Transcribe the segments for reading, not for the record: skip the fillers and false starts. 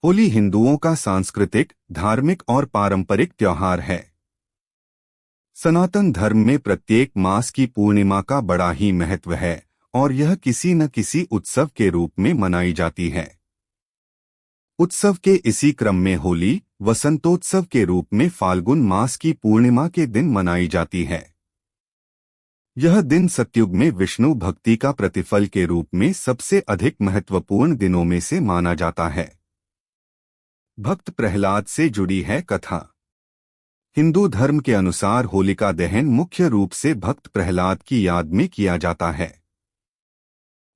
होली हिंदुओं का सांस्कृतिक, धार्मिक और पारंपरिक त्योहार है। सनातन धर्म में प्रत्येक मास की पूर्णिमा का बड़ा ही महत्व है और यह किसी न किसी उत्सव के रूप में मनाई जाती है। उत्सव के इसी क्रम में होली वसंतोत्सव के रूप में फाल्गुन मास की पूर्णिमा के दिन मनाई जाती है। यह दिन सतयुग में विष्णु भक्ति का प्रतिफल के रूप में सबसे अधिक महत्वपूर्ण दिनों में से माना जाता है। भक्त प्रहलाद से जुड़ी है कथा। हिंदू धर्म के अनुसार होलिका दहन मुख्य रूप से भक्त प्रहलाद की याद में किया जाता है।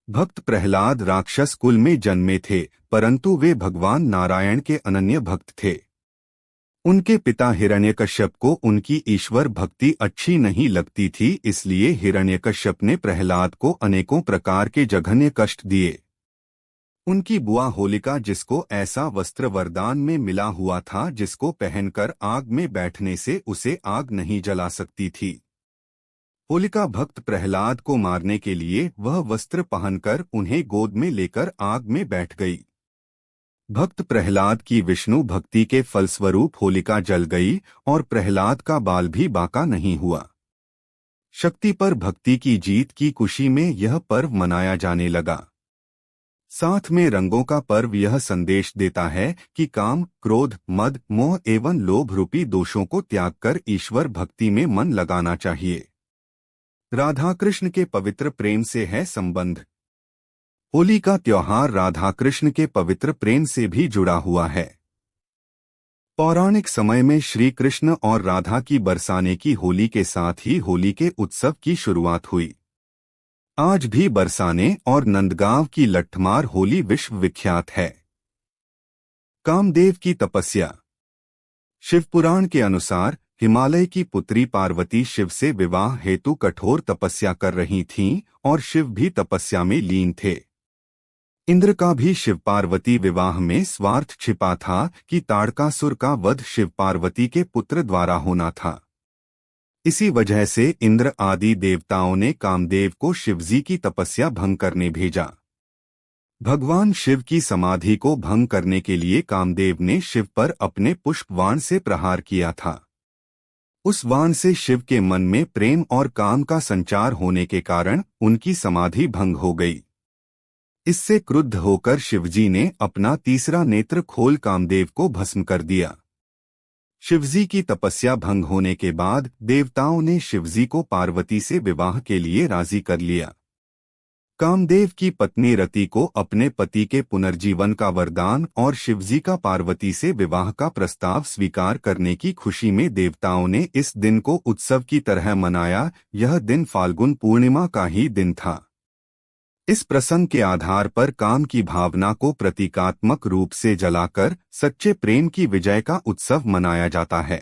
भक्त प्रहलाद राक्षस कुल में जन्मे थे, परंतु वे भगवान नारायण के अनन्य भक्त थे। उनके पिता हिरण्यकश्यप को उनकी ईश्वर भक्ति अच्छी नहीं लगती थी, इसलिए हिरण्यकश्यप ने प्रहलाद को अनेकों प्रकार के जघन्य कष्ट दिए। उनकी बुआ होलिका, जिसको ऐसा वस्त्र वरदान में मिला हुआ था जिसको पहनकर आग में बैठने से उसे आग नहीं जला सकती थी, होलिका भक्त प्रहलाद को मारने के लिए वह वस्त्र पहनकर उन्हें गोद में लेकर आग में बैठ गई। भक्त प्रहलाद की विष्णु भक्ति के फलस्वरूप होलिका जल गई और प्रहलाद का बाल भी बाका नहीं हुआ। शक्ति पर भक्ति की जीत की खुशी में यह पर्व मनाया जाने लगा। साथ में रंगों का पर्व यह संदेश देता है कि काम, क्रोध, मद, मोह एवं लोभ रूपी दोषों को त्याग कर ईश्वर भक्ति में मन लगाना चाहिए। राधा कृष्ण के पवित्र प्रेम से है संबंध। होली का त्योहार राधा कृष्ण के पवित्र प्रेम से भी जुड़ा हुआ है। पौराणिक समय में श्री कृष्ण और राधा की बरसाने की होली के साथ ही होली के उत्सव की शुरुआत हुई। आज भी बरसाने और नंदगांव की लट्ठमार होली विश्व विख्यात है। कामदेव की तपस्या। शिवपुराण के अनुसार हिमालय की पुत्री पार्वती शिव से विवाह हेतु कठोर तपस्या कर रही थीं और शिव भी तपस्या में लीन थे। इंद्र का भी शिव पार्वती विवाह में स्वार्थ छिपा था कि ताड़कासुर का वध शिव पार्वती के पुत्र द्वारा होना था। इसी वजह से इंद्र आदि देवताओं ने कामदेव को शिवजी की तपस्या भंग करने भेजा। भगवान शिव की समाधि को भंग करने के लिए कामदेव ने शिव पर अपने पुष्प बाण से प्रहार किया था। उस बाण से शिव के मन में प्रेम और काम का संचार होने के कारण उनकी समाधि भंग हो गई। इससे क्रुद्ध होकर शिवजी ने अपना तीसरा नेत्र खोल कामदेव को भस्म कर दिया। शिवजी की तपस्या भंग होने के बाद देवताओं ने शिवजी को पार्वती से विवाह के लिए राजी कर लिया। कामदेव की पत्नी रति को अपने पति के पुनर्जीवन का वरदान और शिवजी का पार्वती से विवाह का प्रस्ताव स्वीकार करने की खुशी में देवताओं ने इस दिन को उत्सव की तरह मनाया। यह दिन फाल्गुन पूर्णिमा का ही दिन था। इस प्रसंग के आधार पर काम की भावना को प्रतीकात्मक रूप से जलाकर सच्चे प्रेम की विजय का उत्सव मनाया जाता है।